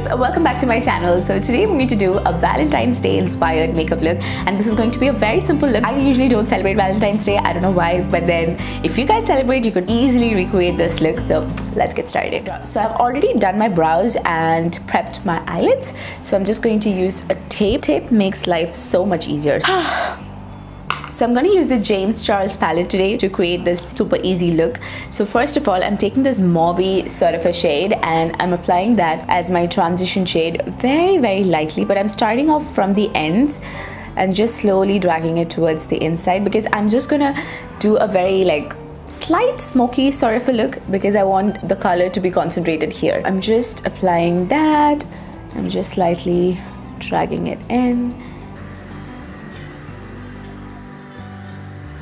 guys, welcome back to my channel. So today I'm going to do a Valentine's Day inspired makeup look, and this is going to be a very simple look. I usually don't celebrate Valentine's Day, I don't know why, but then if you guys celebrate, you could easily recreate this look. So let's get started. So I've already done my brows and prepped my eyelids, so I'm just going to use a tape. Tape makes life so much easier. So I'm going to use the James Charles palette today to create this super easy look. So first of all, I'm taking this mauve sort of a shade and I'm applying that as my transition shade very lightly, but I'm starting off from the ends and just slowly dragging it towards the inside, because I'm just gonna do a very slight smoky sort of a look, because I want the color to be concentrated here. I'm just applying that. I'm just slightly dragging it in.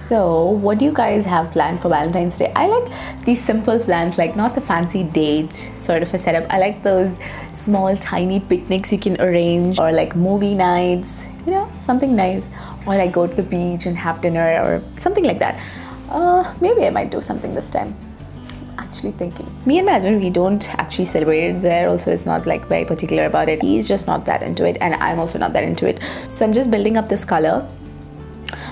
So what do you guys have planned for Valentine's Day? I like these simple plans, not the fancy date sort of a setup. I like those small tiny picnics you can arrange, or movie nights, something nice, or go to the beach and have dinner or something like that. Maybe I might do something this time. Actually thinking. Me and my husband, we don't actually celebrate it. There also is not very particular about it. He's just not that into it, and I'm also not that into it. So I'm just building up this color.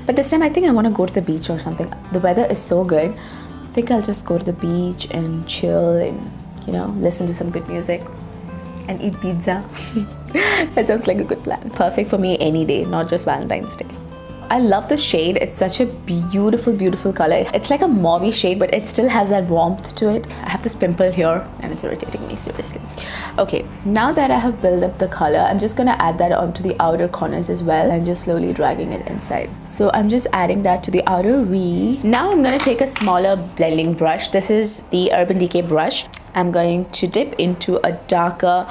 But this time I think I want to go to the beach or something. The weather is so good. I think I'll just go to the beach and chill and, listen to some good music and eat pizza. That sounds like a good plan. Perfect for me any day, not just Valentine's Day. I love this shade. It's such a beautiful color. It's like a mauve shade, but it still has that warmth to it. I have this pimple here and it's irritating me seriously. Okay, now that I have built up the color, I'm just gonna add that onto the outer corners as well and just slowly dragging it inside. So I'm just adding that to the outer V. Now I'm gonna take a smaller blending brush. This is the Urban Decay brush. I'm going to dip into a darker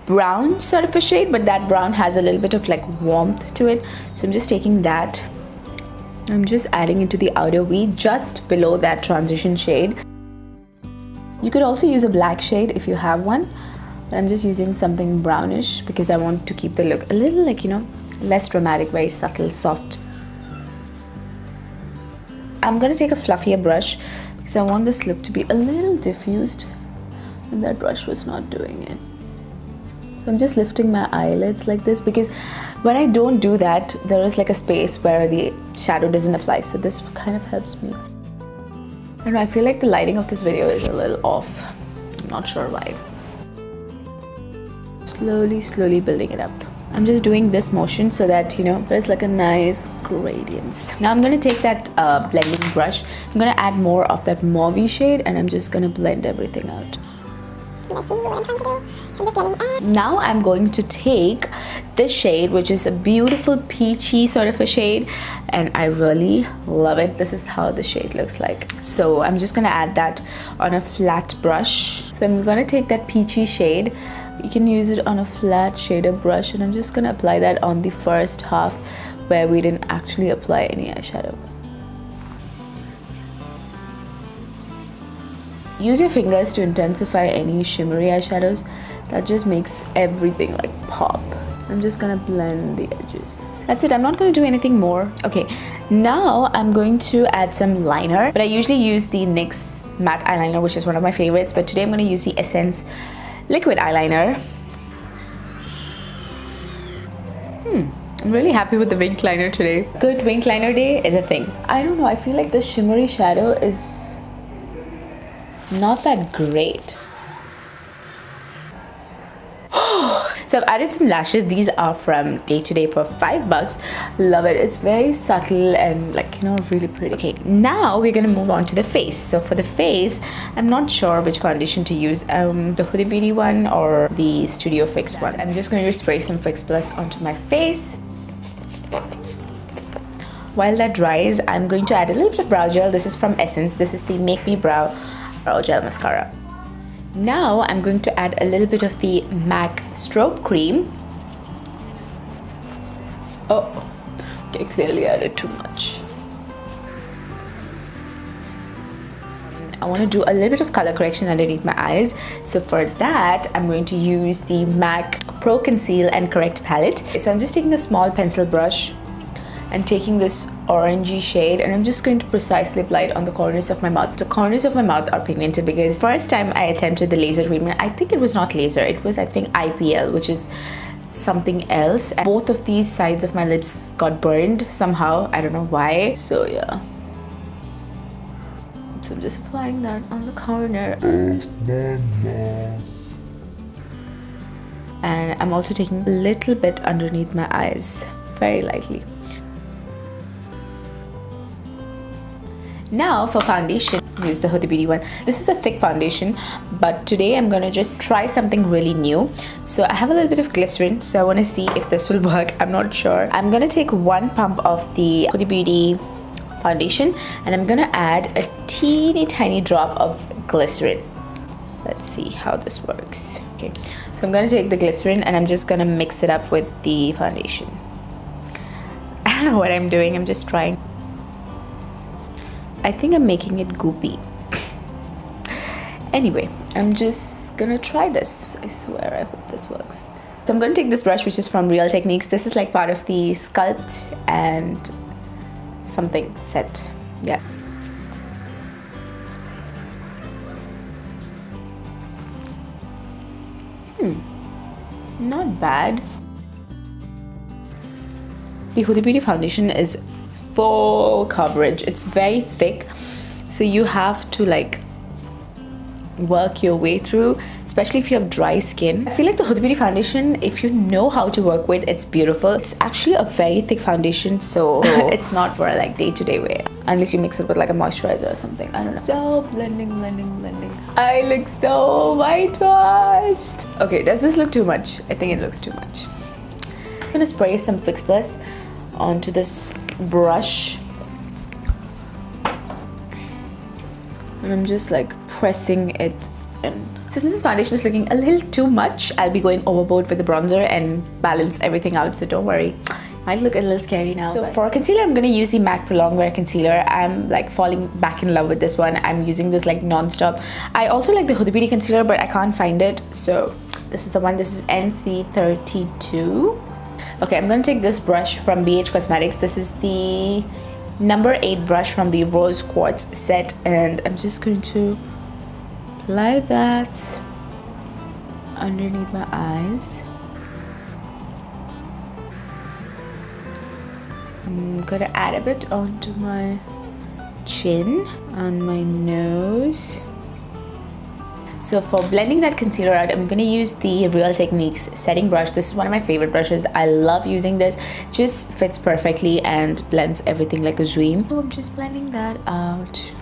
brown sort of a shade, but that brown has a little bit of warmth to it. So I'm just taking that. I'm just adding into the outer V just below that transition shade. You could also use a black shade if you have one, but I'm just using something brownish because I want to keep the look a little less dramatic, very subtle, soft. I'm gonna take a fluffier brush because I want this look to be a little diffused, and that brush was not doing it. So I'm just lifting my eyelids like this, because when I don't do that, there is a space where the shadow doesn't apply. So this kind of helps me. I don't know, I feel like the lighting of this video is a little off. I'm not sure why. Slowly building it up. I'm just doing this motion so that, there's a nice gradients. Now I'm going to take that blending brush. I'm going to add more of that mauve shade and I'm just going to blend everything out. Now I'm going to take this shade, which is a beautiful peachy sort of a shade, and I really love it. This is how the shade looks like. So I'm just going to add that on a flat brush. So I'm going to take that peachy shade. You can use it on a flat shader brush, and I'm just going to apply that on the first half where we didn't actually apply any eyeshadow. Use your fingers to intensify any shimmery eyeshadows. That just makes everything pop. I'm just gonna blend the edges. That's it, I'm not gonna do anything more. Okay, now I'm going to add some liner, but I usually use the NYX matte eyeliner, which is one of my favorites, but today I'm gonna use the Essence liquid eyeliner. I'm really happy with the winged liner today. Good winged liner day is a thing. I don't know, I feel like the shimmery shadow is not that great. So I've added some lashes. These are from Day to Day for $5. Love it. It's very subtle and really pretty. Okay, now we're gonna move on to the face. So for the face, I'm not sure which foundation to use, the Huda Beauty one or the Studio Fix one. I'm just going to spray some Fix Plus onto my face. While that dries, I'm going to add a little bit of brow gel. This is from Essence. This is the Make Me Brow Gel Mascara. Now I'm going to add a little bit of the MAC strobe cream. Oh, okay, clearly added too much. I want to do a little bit of color correction underneath my eyes. So for that, I'm going to use the MAC Pro Conceal and Correct palette. So I'm just taking a small pencil brush and taking this orangey shade, and I'm just going to precisely apply it on the corners of my mouth. The corners of my mouth are pigmented because first time I attempted the laser treatment, I think it was not laser, it was I think IPL, which is something else, and both of these sides of my lips got burned somehow. I don't know why. So yeah, so I'm just applying that on the corner of my mouth. And I'm also taking a little bit underneath my eyes, very lightly. Now for foundation, use the Huda Beauty one. This is a thick foundation, but today I'm gonna just try something really new. So I have a little bit of glycerin, so I want to see if this will work. I'm not sure. I'm gonna take 1 pump of the Huda Beauty foundation, and I'm gonna add a teeny tiny drop of glycerin. Let's see how this works. Okay, so I'm gonna take the glycerin and I'm just gonna mix it up with the foundation. I don't know what I'm doing, I'm just trying. I think I'm making it goopy. Anyway, I'm just gonna try this. I swear, I hope this works. So I'm gonna take this brush, which is from Real Techniques. This is like part of the Sculpt and something set. Yeah. Not bad. The Huda Beauty foundation is full coverage. It's very thick, so you have to like work your way through, especially if you have dry skin. I feel like the Huda Beauty foundation, if you know how to work with, it's beautiful. It's actually a very thick foundation, so it's not for like day-to-day wear, unless you mix it with like a moisturizer or something. I don't know. So blending. I look so whitewashed. Okay, does this look too much? I think it looks too much. I'm gonna spray some Fix Plus onto this brush, and I'm just like pressing it in. So since this foundation is looking a little too much, I'll be going overboard with the bronzer and balance everything out, so don't worry. Might look a little scary now. So for concealer, I'm gonna use the MAC Prolongwear concealer. I'm like falling back in love with this one. I'm using this like non-stop. I also like the Huda Beauty concealer, but I can't find it, so this is the one. This is NC32. Okay, I'm gonna take this brush from BH Cosmetics. This is the number 8 brush from the Rose Quartz set, and I'm just going to apply that underneath my eyes. I'm gonna add a bit onto my chin and my nose. So for blending that concealer out, I'm gonna use the Real Techniques setting brush. This is one of my favorite brushes. I love using this. Just fits perfectly and blends everything like a dream. So I'm just blending that out.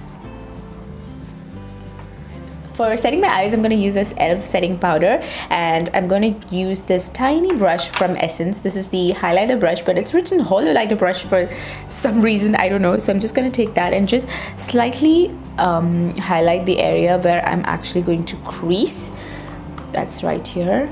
For setting my eyes, I'm gonna use this e.l.f. setting powder, and I'm gonna use this tiny brush from Essence. This is the highlighter brush, but it's written Hololighter brush for some reason, I don't know. So I'm just gonna take that and just slightly highlight the area where I'm actually going to crease. That's right here.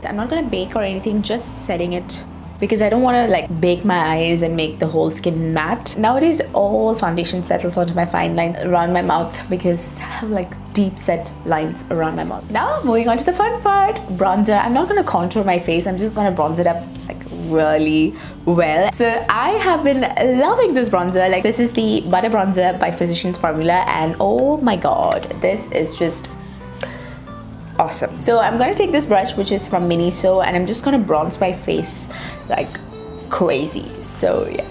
I'm not gonna bake or anything, just setting it, because I don't want to like bake my eyes and make the whole skin matte. Nowadays all foundation settles onto my fine line around my mouth because I have like deep set lines around my mouth. Now moving on to the fun part, bronzer. I'm not going to contour my face, I'm just going to bronze it up like really well. So I have been loving this bronzer. Like, this is the Butter Bronzer by Physicians Formula, and oh my god, this is just awesome. So I'm gonna take this brush, which is from Miniso, and I'm just gonna bronze my face like crazy. So yeah,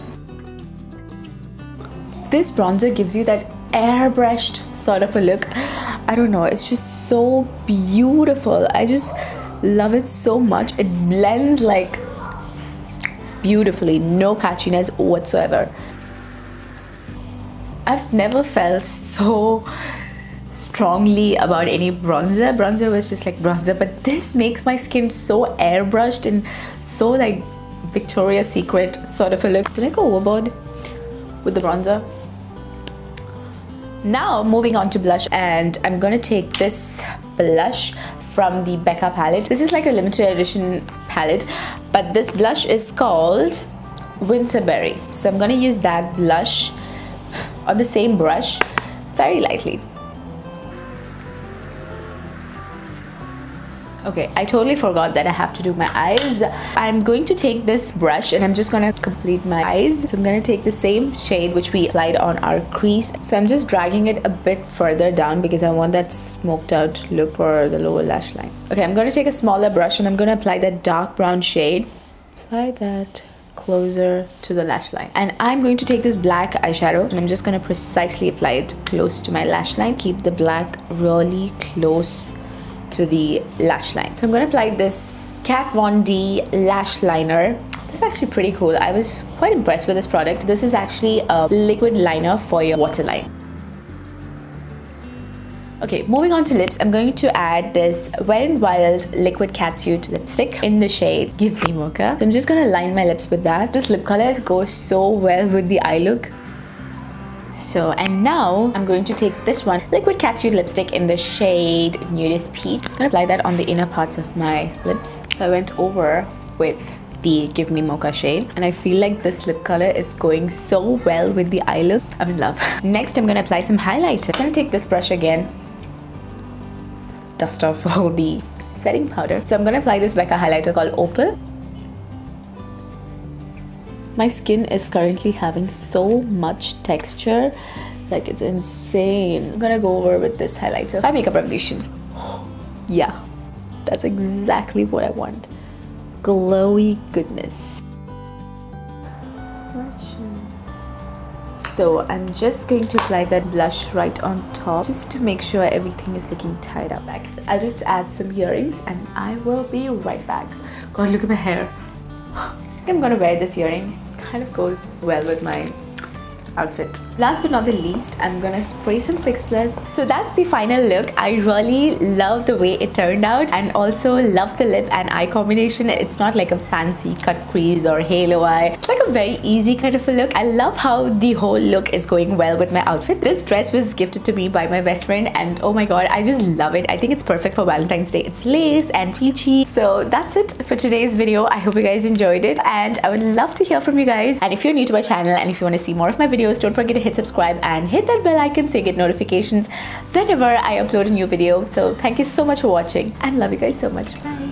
this bronzer gives you that airbrushed sort of a look. I don't know, it's just so beautiful. I just love it so much. It blends like beautifully, no patchiness whatsoever. I've never felt so strongly about any bronzer. Bronzer was just like bronzer, but this makes my skin so airbrushed and so like Victoria's Secret sort of a look. Did I go overboard with the bronzer? Now moving on to blush, and I'm gonna take this blush from the Becca palette. This is like a limited edition palette, but this blush is called Winterberry. So I'm gonna use that blush on the same brush very lightly. Okay, I totally forgot that I have to do my eyes. I'm going to take this brush and I'm just gonna complete my eyes. So I'm gonna take the same shade which we applied on our crease. So I'm just dragging it a bit further down because I want that smoked out look for the lower lash line. Okay, I'm gonna take a smaller brush and I'm gonna apply that dark brown shade. Apply that closer to the lash line. And I'm going to take this black eyeshadow and I'm just gonna precisely apply it close to my lash line. Keep the black really close to the lash line. So I'm going to apply this Katvond Inner lash liner. This is actually pretty cool. I was quite impressed with this product. This is actually a liquid liner for your waterline. Okay, moving on to lips, I'm going to add this Wetnwild Liquid Catsuit lipstick in the shade Give Me Mocha. So I'm just going to line my lips with that. This lip color goes so well with the eye look. So, and now I'm going to take this one, Liquid Catsuit lipstick in the shade Nudist Peach. I'm gonna apply that on the inner parts of my lips. I went over with the Give Me Mocha shade and I feel like this lip color is going so well with the eye look. I'm in love. Next, I'm gonna apply some highlighter. I'm gonna take this brush again, dust off all the setting powder. So I'm gonna apply this Becca highlighter called Opal. My skin is currently having so much texture, like it's insane. I'm gonna go over with this highlighter by Makeup Revolution. Yeah, that's exactly what I want. Glowy goodness. So I'm just going to apply that blush right on top just to make sure everything is looking tied up. I'll just add some earrings and I will be right back. God, look at my hair. I'm gonna wear this earring. Kind of goes well with my outfit. Last but not the least, I'm gonna spray some Fix Plus. So that's the final look. I really love the way it turned out and also love the lip and eye combination. It's not like a fancy cut crease or halo eye. It's like a very easy kind of a look. I love how the whole look is going well with my outfit. This dress was gifted to me by my best friend and oh my god, I just love it. I think it's perfect for Valentine's Day. It's lace and peachy. So that's it for today's video. I hope you guys enjoyed it and I would love to hear from you guys. And if you're new to my channel and if you want to see more of my videos, don't forget to hit subscribe and hit that bell icon so you get notifications whenever I upload a new video. So thank you so much for watching and love you guys so much. Bye.